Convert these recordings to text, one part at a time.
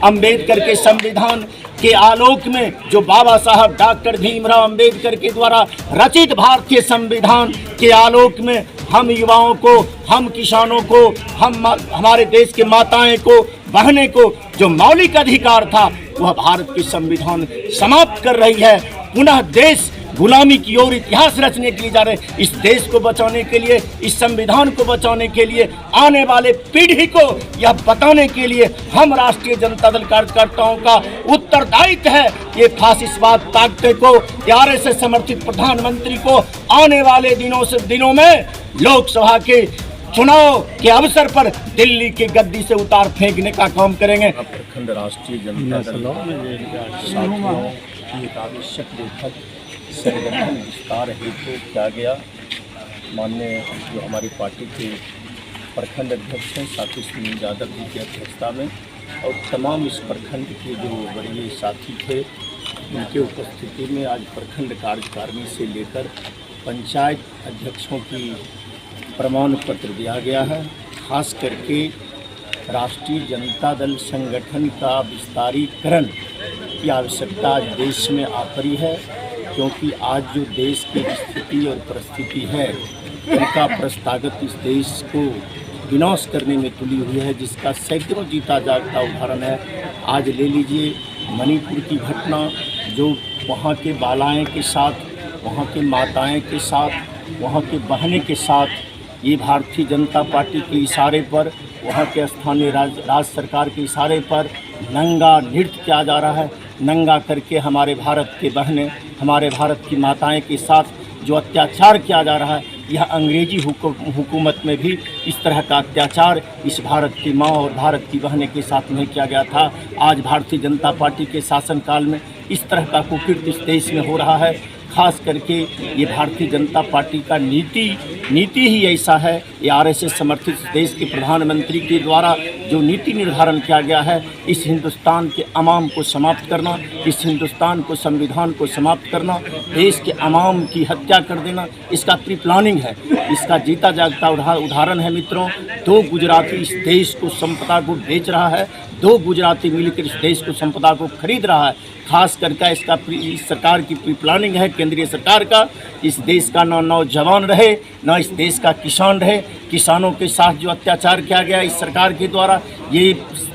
अंबेडकर के संविधान के आलोक में जो बाबा साहब डॉक्टर भीमराव अंबेडकर के द्वारा रचित भारतीय संविधान के आलोक में हम युवाओं को, हम किसानों को, हमारे देश के माताएं को, बहनें को जो मौलिक अधिकार था वह भारत की संविधान समाप्त कर रही है। पुनः देश गुलामी की ओर इतिहास रचने के लिए जा रहे हैं। इस देश को बचाने के लिए, इस संविधान को बचाने के लिए, आने वाले पीढ़ी को यह बताने के लिए हम राष्ट्रीय जनता दल कार्यकर्ताओं का उत्तरदायित्व है ये फासिस्टवाद ताकते को, आरएसएस समर्थित प्रधानमंत्री को आने वाले दिनों में लोकसभा के चुनाव के अवसर पर दिल्ली की गद्दी से उतार फेंकने का काम करेंगे। प्रखंड राष्ट्रीय जनता दल साथियों की एक आवश्यक बैठक संगठन विस्तार हेतु किया गया। माननीय जो हमारी पार्टी के प्रखंड अध्यक्ष हैं साथी सुनील यादव जी की अध्यक्षता में और तमाम इस प्रखंड के जो बड़े साथी थे उनके उपस्थिति में आज प्रखंड कार्यकारिणी से लेकर पंचायत अध्यक्षों की प्रमाण पत्र दिया गया है। खास करके राष्ट्रीय जनता दल संगठन का विस्तारीकरण की आवश्यकता आज देश में आ पड़ी है, क्योंकि आज जो देश की स्थिति और परिस्थिति है उनका प्रस्तागत इस देश को विनाश करने में तुली हुई है, जिसका सैकड़ों जीता जागता उदाहरण है। आज ले लीजिए मणिपुर की घटना, जो वहाँ के बालाएं के साथ, वहाँ के माताएं के साथ, वहाँ के बहनें के साथ ये भारतीय जनता पार्टी के इशारे पर, वहाँ के स्थानीय राज्य सरकार के इशारे पर नंगा नृत्य किया जा रहा है। नंगा करके हमारे भारत के बहनें, हमारे भारत की माताएं के साथ जो अत्याचार किया जा रहा है, यह अंग्रेजी हुकूमत में भी इस तरह का अत्याचार इस भारत की माँ और भारत की बहनें के साथ नहीं किया गया था। आज भारतीय जनता पार्टी के शासनकाल में इस तरह का कुकृत्य इस देश में हो रहा है। खास करके ये भारतीय जनता पार्टी का नीति ही ऐसा है। ये आरएसएस समर्थित देश के प्रधानमंत्री के द्वारा जो नीति निर्धारण किया गया है, इस हिंदुस्तान के अवाम को समाप्त करना, इस हिंदुस्तान को, संविधान को समाप्त करना, देश के अवाम की हत्या कर देना, इसका प्री प्लानिंग है। इसका जीता जागता उदाहरण है मित्रों। 2 गुजराती इस देश को संपदा को बेच रहा है, 2 गुजराती मिलकर इस देश को संपदा को खरीद रहा है। खास करके इसका इस सरकार की प्री प्लानिंग है, केंद्रीय सरकार का। इस देश का ना नौजवान रहे, ना इस देश का किसान रहे। किसानों के साथ जो अत्याचार किया गया इस सरकार के द्वारा, ये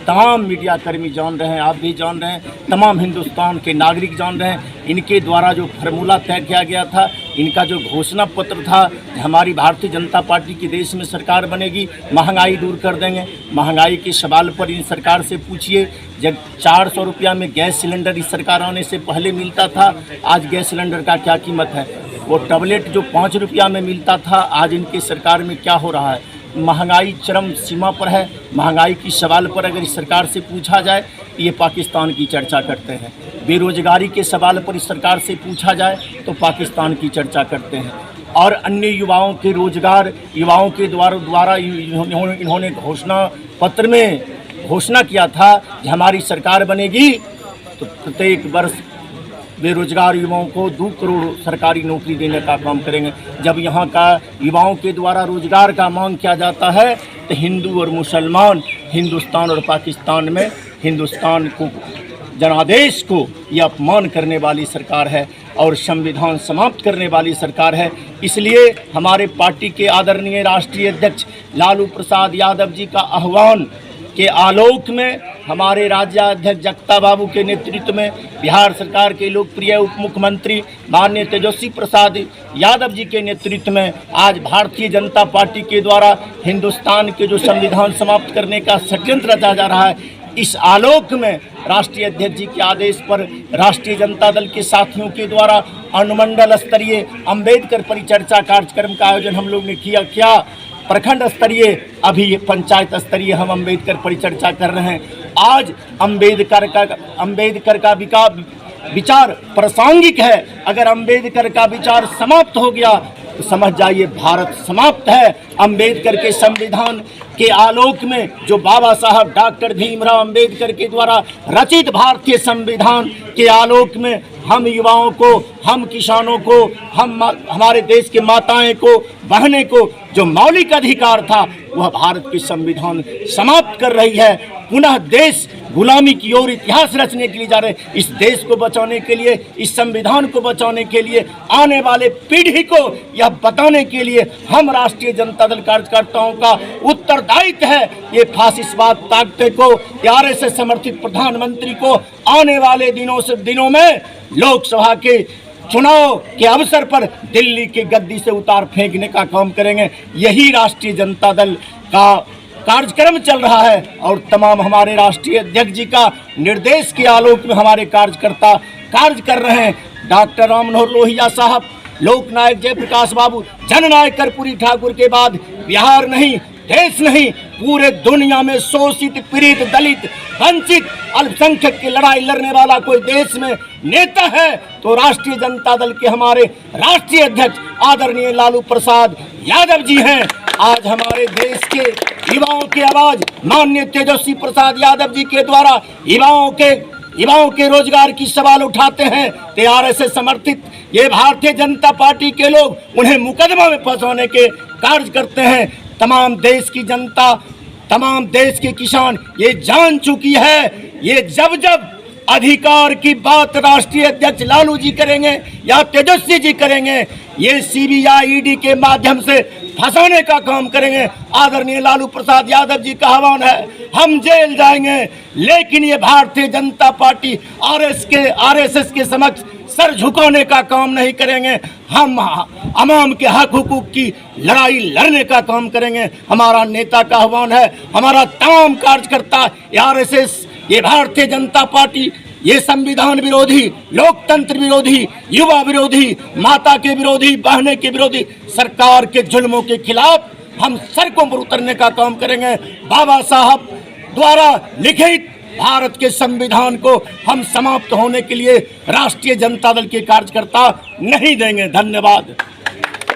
तमाम मीडिया कर्मी जान रहे हैं, आप भी जान रहे हैं, तमाम हिंदुस्तान के नागरिक जान रहे हैं। इनके द्वारा जो फार्मूला तय किया गया था, इनका जो घोषणा पत्र था, हमारी भारतीय जनता पार्टी की देश में सरकार बनेगी, महंगाई दूर कर देंगे। महंगाई के सवाल पर इन सरकार से पूछिए। जब 400 रुपया में गैस सिलेंडर इस सरकार आने से पहले मिलता था, आज गैस सिलेंडर का क्या कीमत है? वो टैबलेट जो 5 रुपया में मिलता था, आज इनकी सरकार में क्या हो रहा है? महंगाई चरम सीमा पर है। महंगाई की सवाल पर अगर इस सरकार से पूछा जाए, ये पाकिस्तान की चर्चा करते हैं। बेरोजगारी के सवाल पर इस सरकार से पूछा जाए तो पाकिस्तान की चर्चा करते हैं। और अन्य युवाओं के रोजगार, युवाओं के द्वारा इन्होंने घोषणा पत्र में घोषणा किया था कि हमारी सरकार बनेगी तो प्रत्येक वर्ष बेरोजगार युवाओं को 2 करोड़ सरकारी नौकरी देने का काम करेंगे। जब यहाँ का युवाओं के द्वारा रोजगार का मांग किया जाता है तो हिंदू और मुसलमान, हिंदुस्तान और पाकिस्तान में हिंदुस्तान को, जनादेश को ये अपमान करने वाली सरकार है और संविधान समाप्त करने वाली सरकार है। इसलिए हमारे पार्टी के आदरणीय राष्ट्रीय अध्यक्ष लालू प्रसाद यादव जी का आह्वान के आलोक में, हमारे राज्याध्यक्ष जगता बाबू के नेतृत्व में, बिहार सरकार के लोकप्रिय उप मुख्यमंत्री माननीय तेजस्वी प्रसाद यादव जी के नेतृत्व में आज भारतीय जनता पार्टी के द्वारा हिंदुस्तान के जो संविधान समाप्त करने का षड्यंत्र रचा जा रहा है, इस आलोक में राष्ट्रीय अध्यक्ष जी के आदेश पर राष्ट्रीय जनता दल के साथियों के द्वारा अनुमंडल स्तरीय अंबेडकर परिचर्चा कार्यक्रम का आयोजन हम लोग ने किया। प्रखंड स्तरीय, अभी पंचायत स्तरीय हम अंबेडकर परिचर्चा कर रहे हैं। आज अंबेडकर का विचार प्रासंगिक है। अगर अंबेडकर का विचार समाप्त हो गया तो समझ जाइए भारत समाप्त है। अंबेडकर के संविधान के आलोक में जो बाबा साहब डॉक्टर भीमराव अंबेडकर के द्वारा रचित भारतीय संविधान के आलोक में हम युवाओं को, हम किसानों को, हमारे देश के माताएं को, बहनें को जो मौलिक अधिकार था वह भारत की संविधान समाप्त कर रही है। पुनः देश गुलामी की ओर इतिहास रचने के लिए जा रहे हैं। इस देश को बचाने के लिए, इस संविधान को बचाने के लिए, आने वाले पीढ़ी को यह बताने के लिए हम राष्ट्रीय जनता दल कार्यकर्ताओं का उत्तरदायित्व है ये फासिस्टवाद ताकते को, आरएसएस समर्थित प्रधानमंत्री को आने वाले दिनों में लोकसभा के चुनाव के अवसर पर दिल्ली की गद्दी से उतार फेंकने का काम करेंगे। यही राष्ट्रीय जनता दल का कार्यक्रम चल रहा है और तमाम हमारे राष्ट्रीय अध्यक्ष जी का निर्देश के आलोक में हमारे कार्यकर्ता कार्य कर रहे हैं। डॉक्टर राम मनोहर लोहिया साहब, लोकनायक जयप्रकाश बाबू, जननायक कर्पूरी ठाकुर के बाद बिहार नहीं, देश नहीं, पूरे दुनिया में शोषित, पीड़ित, दलित, वंचित, अल्पसंख्यक की लड़ाई लड़ने वाला कोई देश में नेता है तो राष्ट्रीय जनता दल के हमारे राष्ट्रीय अध्यक्ष आदरणीय लालू प्रसाद यादव जी हैं। आज हमारे देश के युवाओं की आवाज माननीय तेजस्वी प्रसाद यादव जी के द्वारा युवाओं के रोजगार की सवाल उठाते हैं तो आरएसएस समर्थित ये भारतीय जनता पार्टी के लोग उन्हें मुकदमा में फंसाने के कार्य करते हैं। तमाम देश की जनता, तमाम देश के किसान ये जान चुकी है, ये जब अधिकार की बात राष्ट्रीय अध्यक्ष लालू जी करेंगे या तेजस्वी जी करेंगे, ये सीबीआई ईडी के माध्यम से फंसाने का काम करेंगे। आदरणीय लालू प्रसाद यादव जी का आह्वान है, हम जेल जाएंगे लेकिन ये भारतीय जनता पार्टी आरएसएस के समक्ष सर झुकाने का काम नहीं करेंगे। हम अवाम के हक हुकूक की लड़ाई लड़ने का काम करेंगे। हमारा नेता का आह्वान है, हमारा तमाम कार्यकर्ता आरएसएस, ये भारतीय जनता पार्टी, ये संविधान विरोधी, लोकतंत्र विरोधी, युवा विरोधी, माता के विरोधी, बहने के विरोधी सरकार के जुल्मों के खिलाफ हम सड़कों पर उतरने का काम करेंगे। बाबा साहब द्वारा लिखित भारत के संविधान को हम समाप्त होने के लिए राष्ट्रीय जनता दल के कार्यकर्ता नहीं देंगे। धन्यवाद।